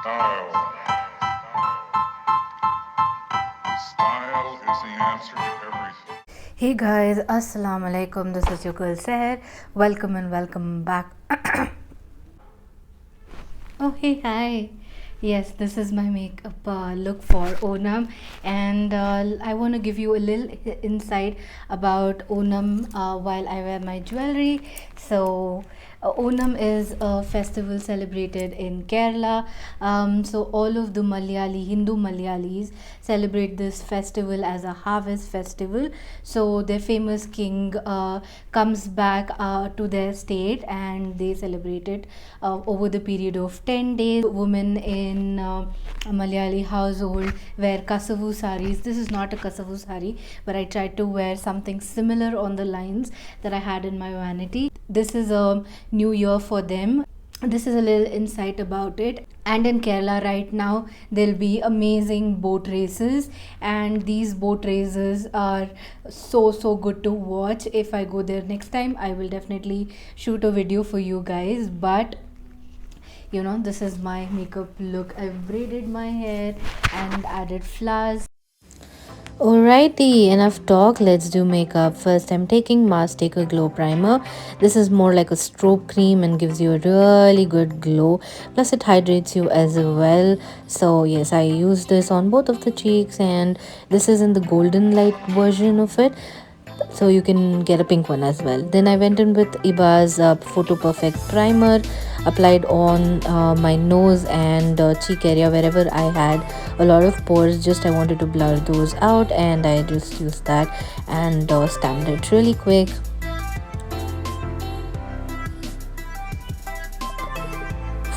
Style. Style is the answer to everything. Hey guys, assalamu alaikum. This is your girl Saher. Welcome and welcome back. Oh, hey, hi. Yes, this is my makeup look for Onam, and I want to give you a little insight about Onam while I wear my jewelry. So, Onam is a festival celebrated in Kerala. So, all of the Hindu Malayalis celebrate this festival as a harvest festival. So, their famous king comes back to their state and they celebrate it over the period of 10 days. Women in a Malayali household wear kasavu saris. This is not a kasavu sari, but I tried to wear something similar on the lines that I had in my vanity. This is a new year for them. This is a little insight about it. And in Kerala right now there'll be amazing boat races, and these boat races are so good to watch. If I go there next time, I will definitely shoot a video for you guys. But this is my makeup look. I've braided my hair and added flowers. Alrighty, enough talk. Let's do makeup. First, I'm taking Mask Taker Glow Primer. This is more like a strobe cream and gives you a really good glow. Plus, it hydrates you as well. So, yes, I use this on both of the cheeks, and this is in the golden light version of it. So, you can get a pink one as well. Then, I went in with Iba's Photo Perfect Primer, applied on my nose and cheek area wherever I had a lot of pores. Just I wanted to blur those out, and I just used that and stamped it really quick.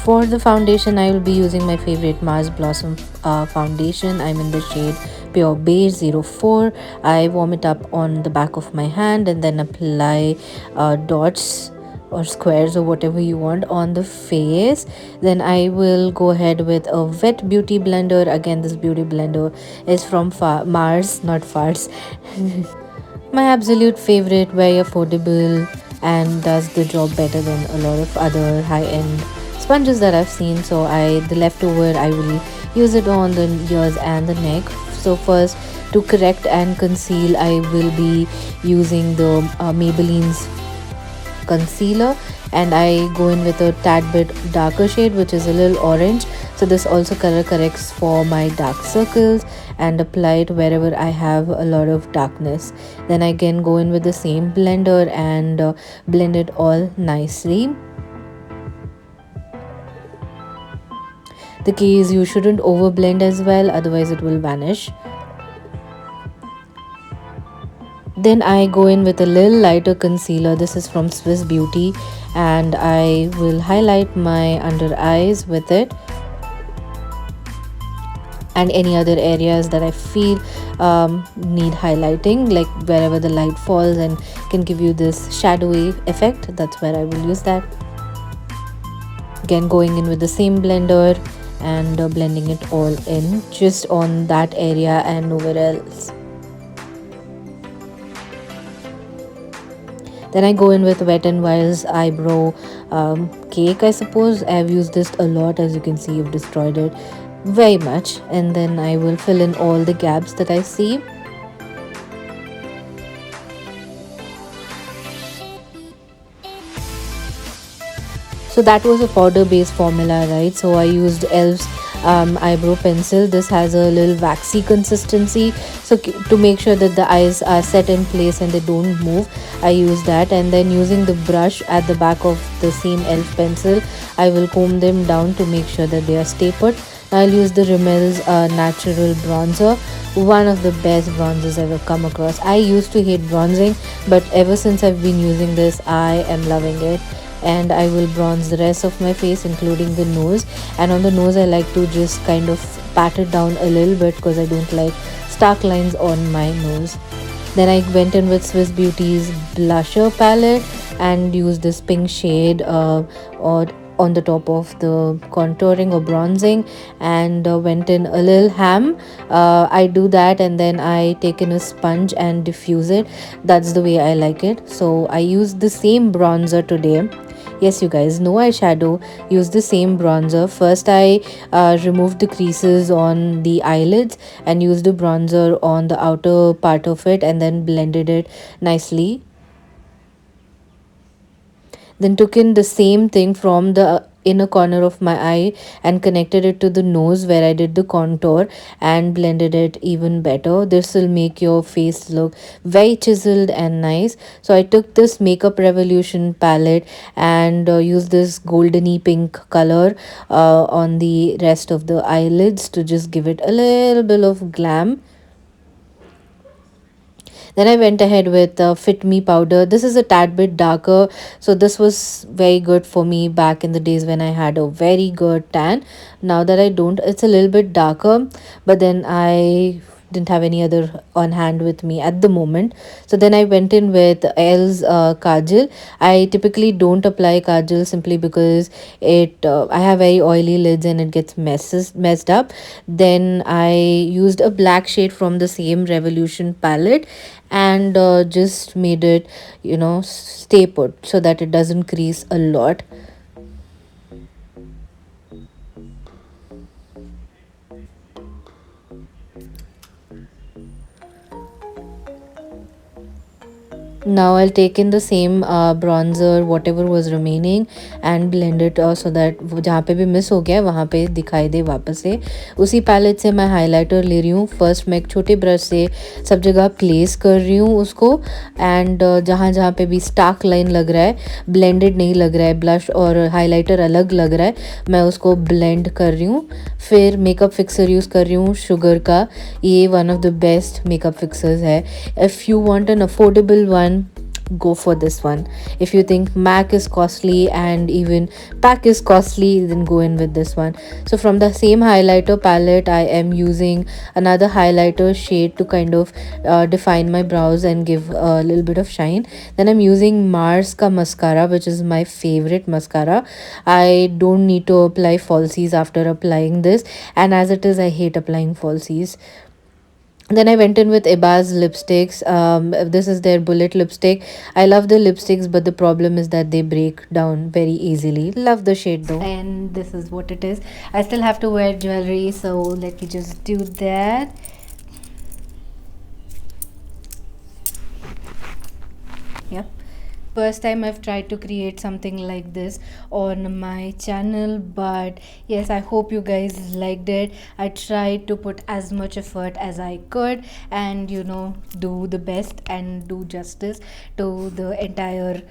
For the foundation, I will be using my favorite Mars Blossom foundation. I'm in the shade Pure Beige 04. I warm it up on the back of my hand and then apply dots or squares or whatever you want on the face. Then I will go ahead with a wet beauty blender. Again, this beauty blender is from Mars, not Fars. My absolute favorite, very affordable, and does the job better than a lot of other high-end sponges that I've seen. So the leftover I will use it on the ears and the neck. So first, to correct and conceal, I will be using the Maybelline's concealer, and I go in with a tad bit darker shade, which is a little orange. So this also color corrects for my dark circles, and apply it wherever I have a lot of darkness. Then I again go in with the same blender and blend it all nicely. The key is you shouldn't overblend as well, otherwise it will vanish. Then I go in with a little lighter concealer. This is from Swiss Beauty, and I will highlight my under eyes with it, and any other areas that I feel need highlighting, like wherever the light falls and can give you this shadowy effect. That's where I will use that. Again, going in with the same blender and blending it all in just on that area and nowhere else. Then I go in with Wet n Wild's eyebrow cake, I suppose. I've used this a lot. As you can see, I've destroyed it very much. And then I will fill in all the gaps that I see. So that was a powder based formula, right? So I used Elf's eyebrow pencil. This has a little waxy consistency, so to make sure that the eyes are set in place and they don't move, I use that. And then using the brush at the back of the same Elf pencil, I will comb them down to make sure that they are stay put. I'll use the Rimmel's natural bronzer, one of the best bronzers I've ever come across. I used to hate bronzing, but ever since I've been using this, I am loving it. And I will bronze the rest of my face, including the nose. And on the nose, I like to just kind of pat it down a little bit because I don't like stark lines on my nose. Then I went in with Swiss Beauty's blusher palette and used this pink shade or on the top of the contouring or bronzing, and went in a little ham. I do that, and then I take in a sponge and diffuse it. That's the way I like it. So I used the same bronzer today. Yes, you guys, no eyeshadow. Use the same bronzer. First, I removed the creases on the eyelids and used the bronzer on the outer part of it, and then blended it nicely. Then took in the same thing from the inner corner of my eye and connected it to the nose where I did the contour and blended it even better. This will make your face look very chiseled and nice. So I took this Makeup Revolution palette and used this goldeny pink color on the rest of the eyelids to just give it a little bit of glam. Then I went ahead with Fit Me powder. This is a tad bit darker, so this was very good for me back in the days when I had a very good tan. Now that I don't, it's a little bit darker, but then I didn't have any other on hand with me at the moment. So then I went in with L's kajal. I typically don't apply kajal simply because it I have very oily lids and it gets messed up. Then I used a black shade from the same Revolution palette and just made it, stay put so that it doesn't crease a lot. Now I'll take in the same bronzer, whatever was remaining, and blend it so that जहाँ पे भी miss हो गया वहाँ पे दिखाई दे वापस से. उसी पैलेट से मैं हाइलाइटर ले रही हूँ. फर्स्ट मैं एक छोटे ब्रश से सब जगह प्लेस कर रही हूँ उसको, एंड जहाँ जहाँ पे भी स्टार्क लाइन लग रहा है, ब्लेंडेड नहीं लग रहा है, ब्लश और हाइलाइटर अलग लग रहा है, मैं उसको ब्लेंड कर रही हूँ. फिर मेकअप फिक्सर यूज़ कर रही हूँ शुगर का. ये one of the best makeup fixers है. If you want an affordable one, go for this one. If you think MAC is costly and even pack is costly, then go in with this one. So from the same highlighter palette, I am using another highlighter shade to kind of define my brows and give a little bit of shine. Then I'm using Mars ka mascara, which is my favorite mascara. I don't need to apply falsies after applying this, and as it is, I hate applying falsies. Then I went in with Ibaz lipsticks. This is their bullet lipstick. I love the lipsticks, but the problem is that they break down very easily. Love the shade though. And this is what it is. I still have to wear jewelry, so let me just do that. Yep. First time I've tried to create something like this on my channel, but yes, I hope you guys liked it. I tried to put as much effort as I could and do the best and do justice to the entire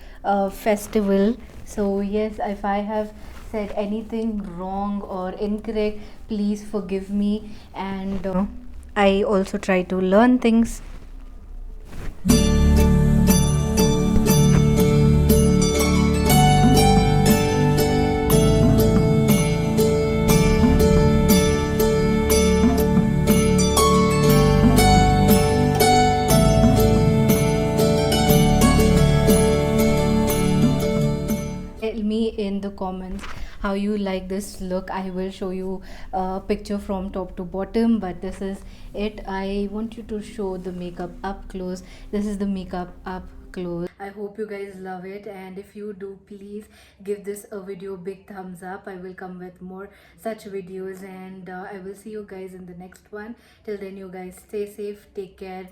festival. So yes, if I have said anything wrong or incorrect, please forgive me. And I also try to learn things. Tell me in the comments how you like this look. I will show you a picture from top to bottom, but this is it. I want you to show the makeup up close. This is the makeup up close. I hope you guys love it, and if you do, please give this a video big thumbs up. I will come with more such videos, and I will see you guys in the next one. Till then, you guys stay safe, take care.